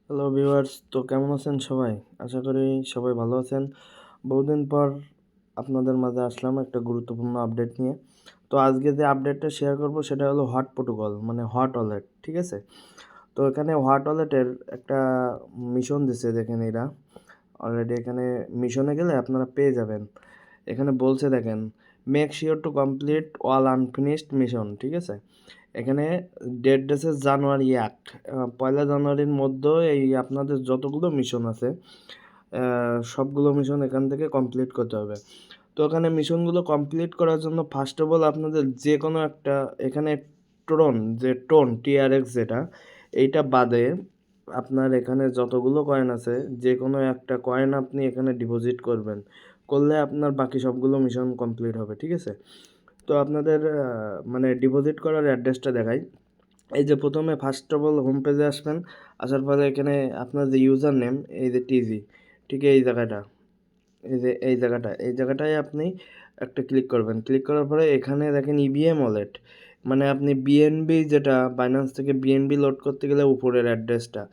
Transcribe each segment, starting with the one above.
Hello viewers, তো কেমন আছেন সবাই? আশা করি সবাই ভালো আছেন। বহুদিন পর আপনাদের মাঝে আসলাম একটা গুরুত্বপূর্ণ আপডেট নিয়ে। তো আজকে যে আপডেটটা শেয়ার করব সেটা হলো হট প্রোটোকল, মানে হট ওয়ালেট, ঠিক আছে? তো এখানে হট ওয়ালেটের একটা মিশন দিছে, দেখেন এরা অলরেডি এখানে মিশনে গেলে আপনারা পেয়ে যাবেন। এখানে বলছে দেখেন, make sure to complete all unfinished mission, ঠিক আছে? এখানে ডেট দিয়েছে জানুয়ারি ১, পয়লা জানুয়ারির মধ্যে এই আপনাদের যতগুলো মিশন আছে সবগুলো মিশন এখান থেকে কমপ্লিট করতে হবে। তো এখানে মিশনগুলো কমপ্লিট করার জন্য ফার্স্ট অফ অল আপনাদের যে কোনো একটা এখানে টোন টিআরএক্স যেটা, এইটা বাদে আপনার এখানে যতগুলো কয়েন আছে যে কোনো একটা কয়েন আপনি এখানে ডিপোজিট করবেন, করলে আপনার বাকি সবগুলো মিশন কমপ্লিট হবে, ঠিক আছে? তো আপনাদের মানে ডিপোজিট করার অ্যাড্রেসটা দেখাই। এই যে প্রথমে ফার্স্ট অফ অল হোম পেজে আসবেন, আসার পরে এখানে আপনার যে ইউজার নেম, এই যে টিজি, ঠিক এই জায়গাটা, এই জায়গাটায় আপনি একটা ক্লিক করবেন। ক্লিক করার পরে এখানে দেখেন ইবিএম ওয়ালেট, মানে আপনি বিএনবি যেটা বাইন্যান্স থেকে বিএনবি লোড করতে গেলে উপরের অ্যাড্রেসটা,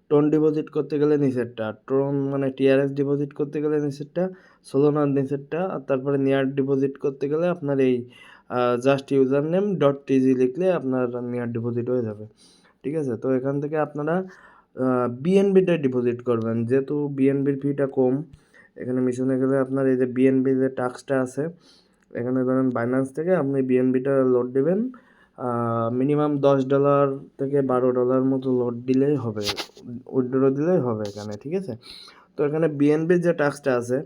টোন ডিপোজিট করতে গেলে নিচেরটা, টোন মানে টিআরএস ডিপোজিট করতে গেলে নিচেরটা, সোলোনার নিচেরটা, আর তারপরে নিয়ার ডিপোজিট করতে গেলে আপনার এই জাস্ট ইউজার নেম ডট টিজি লিখলে আপনার নিয়ার ডিপোজিট হয়ে যাবে, ঠিক আছে? তো এখান থেকে আপনারা বিএনবিতে ডিপোজিট করবেন, যেহেতু বিএনবির ফিটা কম। এখানে মিশনে গেলে আপনার এই যে বিএনবি যে টাস্কটা আছে, এখানে ধরেন বাইন্যান্স থেকে আপনি বিএনবিটা লোড দিবেন, মিনিমাম $10 থেকে $12 মতো লোড দিলেই হবে, উইথড্র দিলেই হবে এখানে, ঠিক আছে? তো এখানে বিএনবির যে টাস্কটা আছে,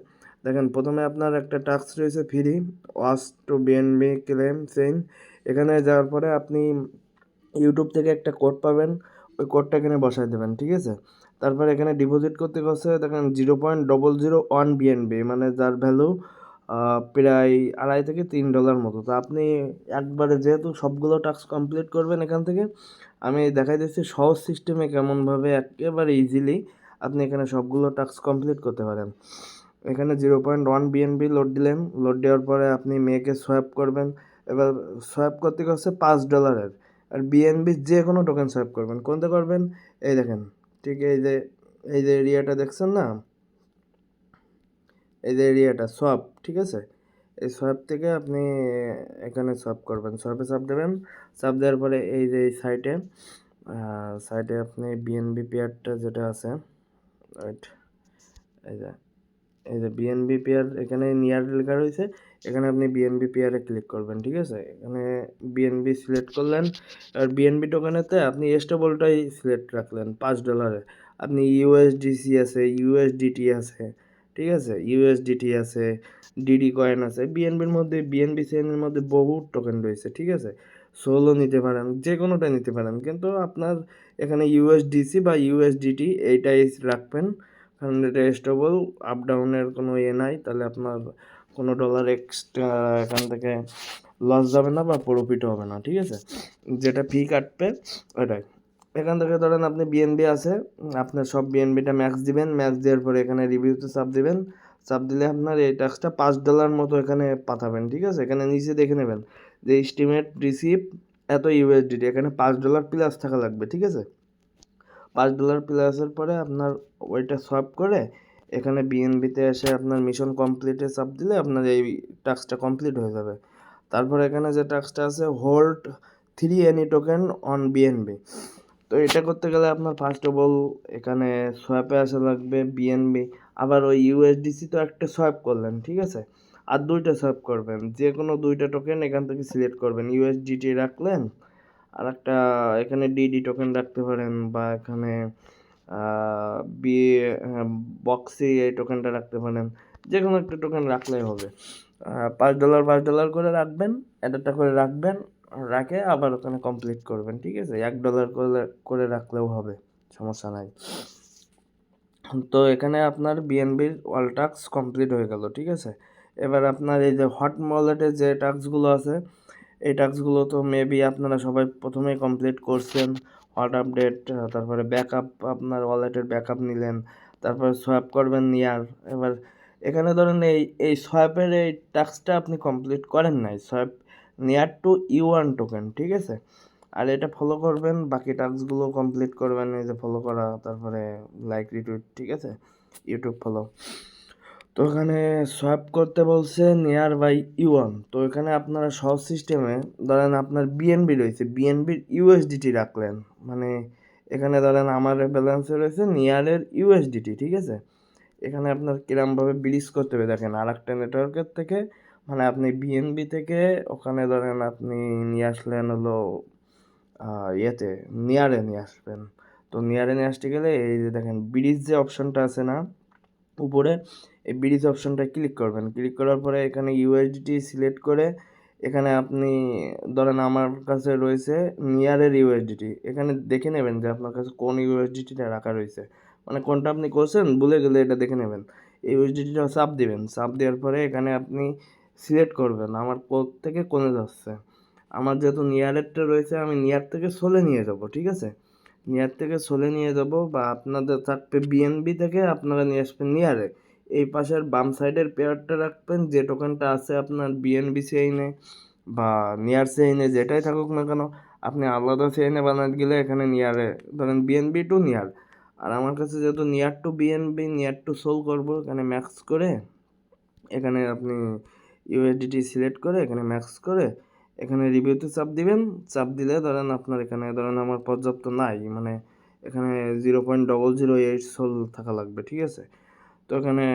দেখেন প্রথমে আপনার একটা টাস্ক রয়েছে free watch to BNB claim chain. এখানে যাওয়ার পরে আপনি ইউটিউব থেকে একটা কোড পাবেন, ওই কোডটা এখানে বসায় দেবেন, ঠিক আছে? তারপর এখানে ডিপোজিট করতে হচ্ছে দেখেন 0.001 বিএনবি, মানে যার ভ্যালু প্রায় $2.5 থেকে $3 মতো। তো আপনি একবারে যেহেতু সবগুলো টাস্ক কমপ্লিট করবেন এখান থেকে, আমি দেখাই দিচ্ছি সহজ সিস্টেমে কেমনভাবে একেবারে ইজিলি আপনি এখানে সবগুলো টাস্ক কমপ্লিট করতে পারেন। এখানে 0.1 বিএনবি লোড দিলেন, লোড দেওয়ার পরে আপনি মেয়েকে সোয়াইপ করবেন। এবার সোয়াইপ করতে হচ্ছে $5, আর বিএনবি যে কোনো টোকেন সোয়াইপ করবেন, কোনটা করবেন? এই দেখেন, ঠিক এই যে এরিয়াটা দেখছেন না, এই যে এরিয়াটা সোয়াপ, ঠিক আছে? এই সোয়াপ থেকে আপনি এখানে সোয়াপ করবেন, সোয়াপে চাপ দেবেন। চাপ দেওয়ার পরে এই যে এই সাইটে আপনি বিএনবি পেয়ারটা যেটা আছে, রাইট, এই যে বিএনবি পেয়ার এখানে নিয়ার লেখা রয়েছে, এখানে আপনি বিএনবি পেয়ারে ক্লিক করবেন, ঠিক আছে? এখানে বিএনবি সিলেক্ট করলেন, আর বিএনবি টোকেনেতে আপনি স্টেবলটাই সিলেক্ট রাখলেন $5। আপনি ইউএসডিসি আছে, ইউএসডিটি আছে, ঠিক আছে? ইউএসডিটি আছে, ডিডি কয়েন আছে। বিএনবির মধ্যে বিএনবি চেইনের মধ্যে বহুত টোকেন রয়েছে, ঠিক আছে? সোলো নিতে পারেন, যে কোনোটা নিতে পারেন, কিন্তু আপনার এখানে ইউএসডিসি বা ইউএসডিটি এইটাই রাখবেন, কারণ এটা স্টেবল, আপ ডাউনের কোনো নাই, তাহলে আপনার কোনো ডলার এক্সট্রা এখান থেকে লস যাবে না বা প্রফিটও হবে না, ঠিক আছে? যেটা ফি কাটবে ওটাই। এখান থেকে ধরেন আপনি বিএনবি আছে, আপনার সব বিএনবিটা ম্যাক্স দিবেন, ম্যাক্স দেওয়ার পরে এখানে রিভিউতে চাপ দিবেন। চাপ দিলে আপনার এই টাস্কটা $5 মতো এখানে পাঠাবেন, ঠিক আছে? এখানে নিচে দেখে নেবেন যে এস্টিমেট রিসিভ এত ইউএসডিটি, এখানে $5 প্লাস থাকা লাগবে, ঠিক আছে? $5 প্লাসের পরে আপনার ওইটা সোয়াপ করে এখানে বিএনবিতে এসে আপনার মিশন কমপ্লিটে চাপ দিলে আপনার এই টাস্কটা কমপ্লিট হয়ে যাবে। তারপর এখানে যে টাস্কটা আছে হোল্ড 3 টোকেন অন বিএনবি, তো এটা করতে গেলে আপনার ফার্স্ট অফ অল এখানে সোয়াপে আসা লাগবে বিএনবি, আবার ওই ইউএসডিসি তো একটা সোয়াপ করলেন, ঠিক আছে? আর দুইটা সোয়াপ করবেন, যে কোনো দুইটা টোকেন এখান থেকে সিলেক্ট করবেন, ইউএসডিটি রাখলেন, আর একটা এখানে ডিডি টোকেন রাখতে পারেন, বা এখানে বি বক্সি এই টোকেনটা রাখতে পারেন, যে কোনো একটা টোকেন রাখলেই হবে। $5 করে রাখবেন, একটা করে রাখবেন, রাখে আবার ওখানে কমপ্লিট করবেন, ঠিক আছে? $1 করে রাখলেও হবে, সমস্যা নাই। তো এখানে আপনার বিএনবির অল টাস্ক কমপ্লিট হয়ে গেল, ঠিক আছে? এবার আপনার এই যে হট ওয়ালেটের যে টাস্কগুলো আছে, এই টাস্কগুলো তো মেবি আপনারা সবাই প্রথমেই কমপ্লিট করছেন। হট আপডেট, তারপরে ব্যাকআপ, আপনার ওয়ালেটের ব্যাকআপ নিলেন, তারপরে সোয়াপ করবেন নিয়ার। এবার এখানে ধরেন এই সোয়াপের এই টাস্কটা আপনি কমপ্লিট করেন নাই, সোয়াপ নিয়ার টু ইউ1 টোকেন, ঠিক আছে? আর এটা ফলো করবেন, বাকি টাস্কগুলো কমপ্লিট করবেন, এই যে ফলো করা, তারপরে লাইক রিটুইট, ঠিক আছে, ইউটিউব ফলো। তো এখানে সোয়াপ করতে বলছে নিয়ার বাই ইউয়ান। তো এখানে আপনারা সহজ সিস্টেমে ধরেন আপনার বিএনবি রয়েছে, বিএনবির ইউএসডিটি রাখলেন, মানে এখানে ধরেন আমার ব্যালেন্সে রয়েছে নিয়ারের ইউএসডিটি, ঠিক আছে। এখানে আপনার কিরমভাবে ব্রিজ করতে হবে দেখেন, আর একটা নেটওয়ার্কের থেকে, মানে আপনি বিএনবি থেকে ওখানে ধরেন আপনি নিয়ে আসলেন হলো ইয়েতে, নিয়ারে নিয়ে আসবেন। তো নিয়ারে নিয়ে আসতে গেলে এই যে দেখেন ব্রিজ যে অপশনটা আছে না উপরে, এই ব্রিজ অপশনটা ক্লিক করবেন। ক্লিক করার পরে এখানে ইউএসডিটি সিলেক্ট করে এখানে আপনি ধরেন আমার কাছে রয়েছে নিয়ারের ইউএসডিটি, এখানে দেখে নেবেন যে আপনার কাছে কোন ইউএসডিটিটা রাখা রয়েছে, মানে কোনটা আপনি করছেন ভুলে গেলে এটা দেখে নেবেন। এই ইউএসডিটিটা চাপ দিবেন, চাপ দেওয়ার পরে এখানে আপনি সিলেক্ট করবেন আমার কোড থেকে কোনে যাচ্ছে। আমার যেহেতু নিয়ারেরটা রয়েছে, আমি নিয়ার থেকে সোলে নিয়ে যাব, ঠিক আছে, নিয়ার থেকে সোলে নিয়ে যাব, বা আপনাদের থাকবে বিএনবি থেকে আপনারা নিয়ে আসবেন নিয়ারে। এই পাশের বাম সাইডের পেয়ারটা রাখবেন, যে টোকেনটা আছে আপনার বিএনবি চেইনে বা নিয়ার চেইনে যেটাই থাকুক না কেন, আপনি আলাদা চেইনে বানাতে গেলে এখানে নিয়ারে ধরেন বিএনবি টু নিয়ার। আর আমার কাছে যেহেতু near to BNB, near to sol করবো, এখানে ম্যাক্স করে এখানে আপনি ইউএসডিটি সিলেক্ট করে এখানে ম্যাক্স করে এখানে রিভিউতে চাপ দিবেন। চাপ দিলে ধরেন আপনার এখানে ধরেন আমার পর্যাপ্ত নাই, মানে এখানে 0.008 সোল থাকা লাগবে, ঠিক আছে। তো এখানে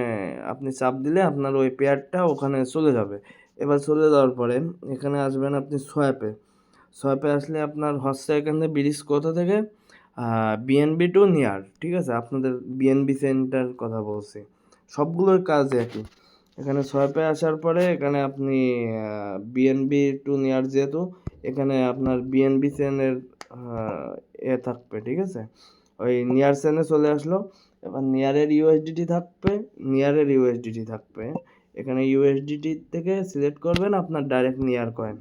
আপনি চাপ দিলে আপনার ওই পেয়ারটা ওখানে চলে যাবে। এবার চলে যাওয়ার পরে এখানে আসবেন আপনি সোয়াপে। সোয়াপে আসলে আপনার হচ্ছে এখানে ব্রিজ কোথা থেকে, বিএনবি টু নিয়ার, ঠিক আছে, আপনাদের বিএনবি সেন্টার কথা বলছি, সবগুলোর কাজ একই। এখানে সোয়াপে আসার পরে এখানে আপনি বিএনবি টু নিয়ার, যেহেতু এখানে আপনার বিএনবি চেনের থাকবে, ঠিক আছে, ওই নিয়ার চেনে চলে আসলো। এবার নিয়ারের ইউএসডিটি থাকবে, নিয়ারের ইউএসডিটি থাকবে, এখানে ইউএসডিটি থেকে সিলেক্ট করবেন আপনার ডাইরেক্ট নিয়ার কয়েন,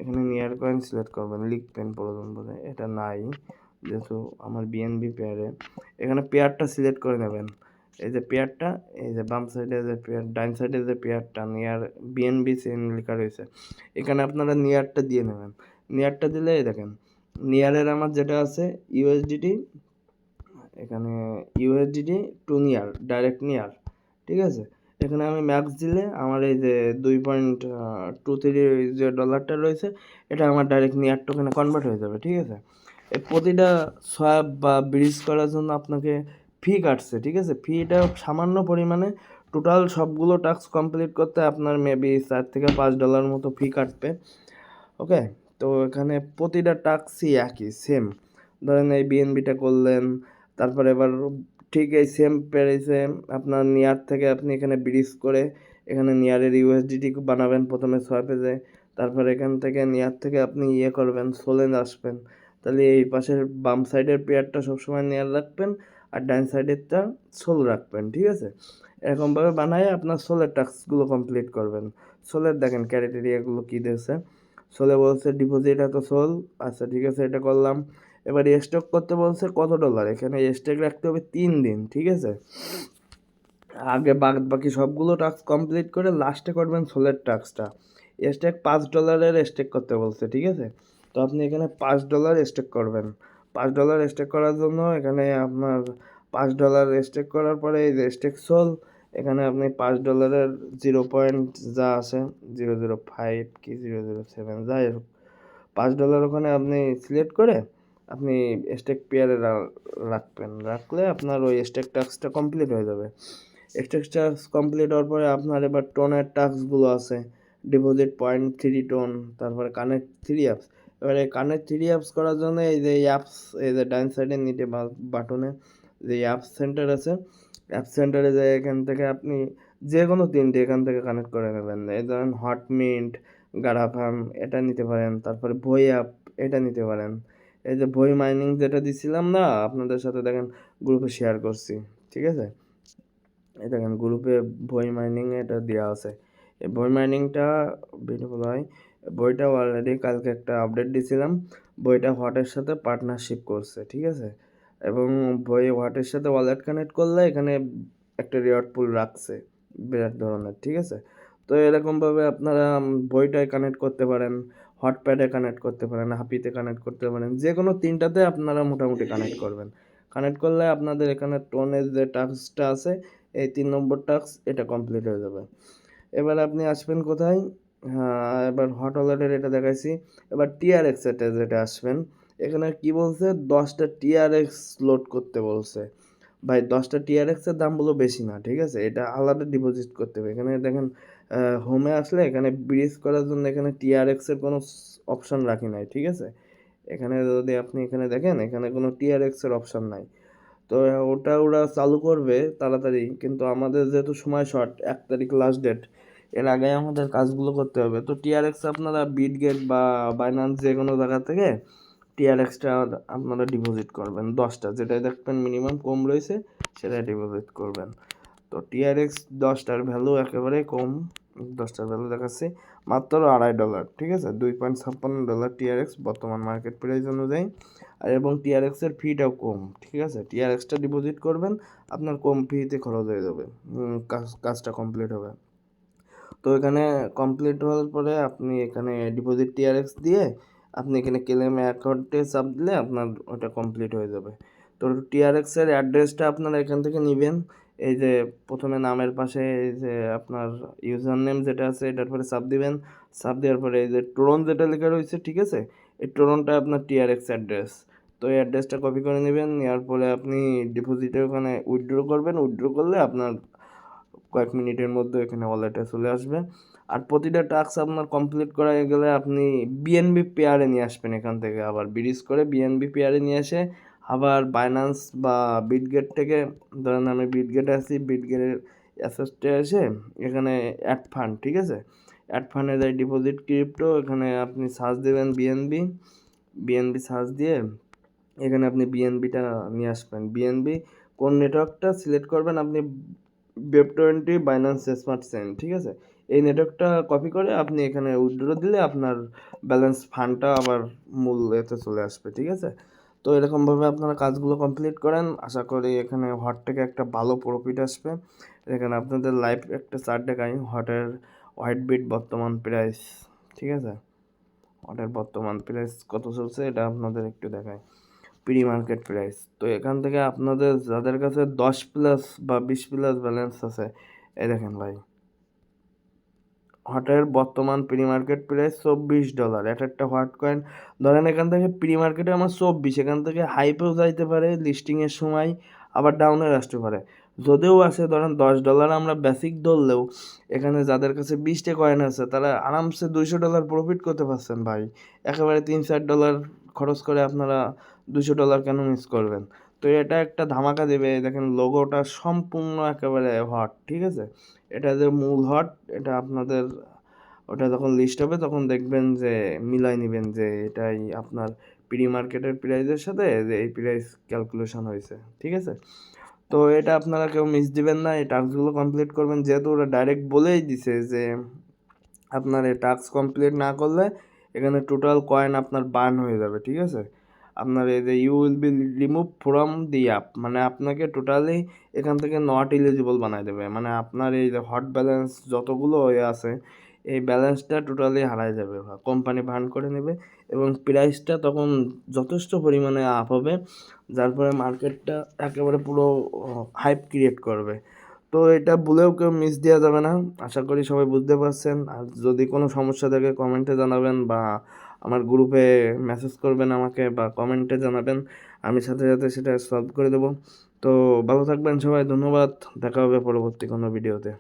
এখানে নিয়ার কয়েন সিলেক্ট করবেন, লিখবেন প্রয়োজন বলে, এটা নাই যেহেতু আমার বিএনবি পেয়ারে, এখানে পেয়ারটা সিলেক্ট করে নেবেন। এই যে পেয়ারটা, এই যে বাম সাইডে যে পেয়ার, ডাইন সাইডে যে পেয়ারটা নিয়ার বিএনবি চেন লেখা রয়েছে, এখানে আপনারা নিয়ারটা দিয়ে নেবেন। নিয়ারটা দিলে এই দেখেন নিয়ারের আমার যেটা আছে ইউএসডিটি, এখানে USDT to near, direct near, ঠিক আছে। এখানে আমি ম্যাক্স দিলে আমার এই যে 2.23 যে ডলারটা রয়েছে, এটা আমার ডাইরেক্ট নিয়ার টোকেনে কনভার্ট হয়ে যাবে, ঠিক আছে। এই প্রতিটা সোয়াপ বা ব্রিজ করার জন্য আপনাকে ফি কাটছে, ঠিক আছে, ফিটা সামান্য পরিমাণে, টোটাল সবগুলো টাস্ক কমপ্লিট করতে আপনার মেবি $4 থেকে $5 মতো ফি কাটবে, ওকে। তো এখানে প্রতিটা টাস্কই একই সেম, ধরেন এই বিএনবিটা করলেন, তারপরে এবার ঠিক এই সেম প্রাইসে আপনার নিয়ার থেকে আপনি এখানে ব্রিজ করে এখানে নিয়ারের ইউএসডিটি বানাবেন প্রথমে সোয়াপে যায়, তারপর এখান থেকে নিয়ার থেকে আপনি ইয়ে করবেন, সোলে আসবেন, তাহলে এই পাশের বাম সাইডের পেয়ারটা সবসময় নিয়ার রাখবেন আর ডান সাইডেরটা সোল রাখবেন, ঠিক আছে। এরকমভাবে বানায় আপনার সোলের টাস্কগুলো কমপ্লিট করবেন। সোলের দেখেন ক্যারেটেরিয়াগুলো কী দিয়েছে, সোলে বলছে ডিপোজিট এত সোল, আচ্ছা ঠিক আছে এটা করলাম। এবার স্টক করতে বলছে কত ডলার, এখানে স্টক রাখতে হবে 3 দিন, ঠিক আছে। আগে বাকি সবগুলো টাস্ক কমপ্লিট করে লাস্টে করবেন সোলের টাস্কটা। স্টেক $5 স্টেক করতে বলছে, ঠিক আছে। তো আপনি এখানে $5 স্টেক করবেন। $5 স্টেক করার জন্য এখানে আপনার $5 স্টেক করার পরে এই যে স্টেক সোল, এখানে আপনি $5 0 যা আছে 005 কি 007 যাই হোক, $5 ওখানে আপনি সিলেক্ট করে আপনি স্টেক পেয়ারে রাখবেন, রাখলে আপনার ওই স্টেক টাস্কটা কমপ্লিট হয়ে যাবে। স্টেক টাস্ক কমপ্লিট হওয়ার পরে আপনার এবার টোনের টাস্কগুলো আছে, ডিপোজিট 0.3 টোন, তারপরে কানেক্ট 3 অ্যাপস। এবারে কানেক্ট 3 অ্যাপস করার জন্য এই যে অ্যাপস, এই যে ডাইন সাইডে নিচে বাটনে যে অ্যাপস সেন্টার আছে, অ্যাপ সেন্টারে যে এখান থেকে আপনি যে কোনো 3টে এখান থেকে কানেক্ট করে নেবেন। এই ধরেন হটমিন্ট, গাড়াফার্ম এটা নিতে পারেন, তারপরে বই অ্যাপ এটা নিতে পারেন। এই যে বই মাইনিং যেটা দিছিলাম না আপনাদের সাথে, দেখেন গ্রুপে শেয়ার করছি, ঠিক আছে। এই দেখেন গ্রুপে বই মাইনিং এটা দেওয়া আছে। এই বই মাইনিংটা বিউটিফুল হয়। বইটা অলরেডি কালকে একটা আপডেট দিছিলাম, বইটা হোয়াটের সাথে পার্টনারশিপ করছে, ঠিক আছে। এবং বই হোয়াটের সাথে ওয়ালেট কানেক্ট করলে এখানে একটা রিওয়ার্ড পুল রাখছে বিরাট ধরনের, ঠিক আছে। তো এরকমভাবে আপনারা বইটায় কানেক্ট করতে পারেন, হটপ্যাডে কানেক্ট করতে পারেন, হাপিতে কানেক্ট করতে পারেন, যে কোনো তিনটাতে আপনারা মোটামুটি কানেক্ট করবেন। কানেক্ট করলে আপনাদের এখানে টোনের যে টাস্কটা আছে, এই 3 নম্বর টাস্ক এটা কমপ্লিট হয়ে যাবে। এবার আপনি আসবেন কোথায়? হ্যাঁ, এবার হট ওয়ালেটের এটা দেখাইছি। এবার টিআরএক্স এতে যেটা আসবেন, এখানে কি বলছে, 10টা টিআরএক্স লোড করতে বলছে। ভাই 10টা টিআরএক্স এর দাম বলো বেশি না, ঠিক আছে? এটা আলাদা ডিপোজিট করতে হবে। এখানে দেখেন হোমে আসলে এখানে ব্রিজ করার জন্য এখানে টিআরএক্স এর কোনো অপশন রাখি নাই, ঠিক আছে? এখানে যদি আপনি এখানে দেখেন, এখানে কোনো টিআরএক্স এর অপশন নাই। তো ওটা ওরা চালু করবে তাড়াতাড়ি, কিন্তু আমাদের যেহেতু সময় শর্ট, 1 তারিখ লাস্ট ডেট, এর আগে আমাদের কাজগুলো করতে হবে। তো টিআরএক্স আপনারা বিটগেট বা বাইন্যান্স যে কোনো জায়গা থেকে টিআরএক্সটা আপনারা ডিপোজিট করবেন 10টা, যেটাই দেখবেন মিনিমাম কম রয়েছে সেটাই ডিপোজিট করবেন। তো টিআরএক্স 10টার ভ্যালু একেবারে কম, 10টার ভ্যালু দেখাচ্ছে মাত্র $2.5, ঠিক আছে? $2.56 টিআরএক্স বর্তমান মার্কেট প্রাইস অনুযায়ী। আর এবং টিআরএক্সের ফিটাও কম, ঠিক আছে? টিআরএক্সটা ডিপোজিট করবেন, আপনার কম ফিতে খরচ হয়ে যাবে, কাজটা কমপ্লিট হবে। তো এখানে কমপ্লিট হওয়ার পরে আপনি এখানে ডিপোজিট টিআরএক্স দিয়ে আপনি এখানে ক্লেম অ্যাকাউন্টে চাপ দিলে আপনার ওটা কমপ্লিট হয়ে যাবে। তো টিআরএক্স এর অ্যাড্রেসটা আপনারা এখান থেকে নেবেন। এই যে প্রথমে নামের পাশে এই যে আপনার ইউজার নেম যেটা আছে এটার পরে চাপ দিবেন। চাপ দেওয়ার পরে এই যে টোরন যেটা লেখা রয়েছে, ঠিক আছে? এই টোরনটা আপনার টিআরএক্স অ্যাড্রেস। তো এই অ্যাড্রেসটা কপি করে নেবেন, নেওয়ার পরে আপনি ডিপোজিটের ওখানে উইথড্র করবেন। উইথড্র করলে আপনার কয়েক মিনিটের মধ্যে এখানে ওয়ালেটে চলে আসবে। আর প্রতিটা টাস্ক আপনার কমপ্লিট করা হয়ে গেলে আপনি বিএনবি পেয়ারে নিয়ে আসবেন, এখান থেকে আবার ব্রিজ করে বিএনবি পেয়ারে নিয়ে এসে আবার বাইন্যান্স বা বিটগেট থেকে, ধরেন আমি বিটগেটে আছি, বিটগেটের অ্যাসেসটে এসে এখানে অ্যাড ফান্ড, ঠিক আছে? অ্যাড ফান্ডে যাই ডিপোজিট ক্রিপ্টো, এখানে আপনি সার্চ দেবেন বিএনবি, বিএনবি সার্চ দিয়ে এখানে আপনি বিএনবিটা নিয়ে আসবেন। বিএনবি কোন নেটওয়ার্কটা সিলেক্ট করবেন আপনি, ওয়েব20 বাইন্যান্স স্মার্ট চেইন, ঠিক আছে? এই নেটওয়ার্কটা কপি করে আপনি এখানে উইথড্র দিলে আপনার ব্যালেন্স ফান্ডটা আবার মূল এতে চলে আসবে, ঠিক আছে? তো এরকমভাবে আপনারা কাজগুলো কমপ্লিট করেন, আশা করি এখানে হট থেকে একটা ভালো প্রফিট আসবে। এখানে আপনাদের লাইভ একটা চার্ট দেখাই, হটের হোয়াইট বিট বর্তমান প্রাইস, ঠিক আছে? হটের বর্তমান প্রাইস কত চলছে এটা আপনাদের একটু দেখায়, প্রি মার্কেট প্রাইস। তো এখান থেকে আপনাদের যাদের কাছে 10+ বা 20+ ব্যালেন্স আছে, এই দেখেন ভাই, হটের বর্তমান প্রি মার্কেট প্রাইস $24। এটা একটা হট কয়েন, ধরেন এখান থেকে প্রি মার্কেটে আমার 24, এখান থেকে হাইপেও যাইতে পারে লিস্টিংয়ের সময়, আবার ডাউনে আসতে পারে। যদিও আছে ধরেন $10 আমরা বেসিক ধরলেও, এখানে যাদের কাছে 20টা কয়েন আছে তারা আরামসে $200 প্রফিট করতে পারছেন ভাই। একেবারে $3-4 খরচ করে আপনারা $200 কেন মিস করবেন? তো এটা একটা ধামাকা দেবে। দেখেন লোগোটা সম্পূর্ণ একেবারে হট, ঠিক আছে? এটা যে মূল হট, এটা আপনাদের ওটা যখন লিস্ট হবে তখন দেখবেন যে মিলাই নেবেন যে এটাই আপনার প্রি মার্কেটের প্রাইসের সাথে যে এই প্রাইস ক্যালকুলেশন হয়েছে, ঠিক আছে? তো এটা আপনারা কেউ মিস দিবেন না, এই টাস্কগুলো কমপ্লিট করবেন, যেহেতু ওরা ডাইরেক্ট বলেই দিছে যে আপনার এই টাস্ক কমপ্লিট না করলে এখানে টোটাল কয়েন আপনার বার্ন হয়ে যাবে, ঠিক আছে? আপনার এই যে you will be remove from the app, মানে আপনাকে টোটালি এখান থেকে নট এলিজিবল বানাই দেবে, মানে আপনার এই যে হট ব্যালেন্স যতগুলো হয়ে আছে এই ব্যালেন্সটা টোটালি হারাই যাবে, কোম্পানি বার্ন করে নেবে এবং প্রাইসটা তখন যথেষ্ট পরিমাণে আপ হবে, যার ফলে মার্কেটটা একেবারে পুরো হাইপ ক্রিয়েট করবে। তো এটা ভুলেও কেউ মিস দেওয়া যাবে না, আশা করি সবাই বুঝতে পারছেন। আর যদি কোনো সমস্যা থাকে কমেন্টে জানাবেন বা আমার গ্রুপে মেসেজ করবেন আমাকে বা কমেন্টে জানাবেন, আমি সাথে সাথে সেটা সলভ করে দেবো। তো ভালো থাকবেন সবাই, ধন্যবাদ, দেখা হবে পরবর্তী কোনো ভিডিওতে।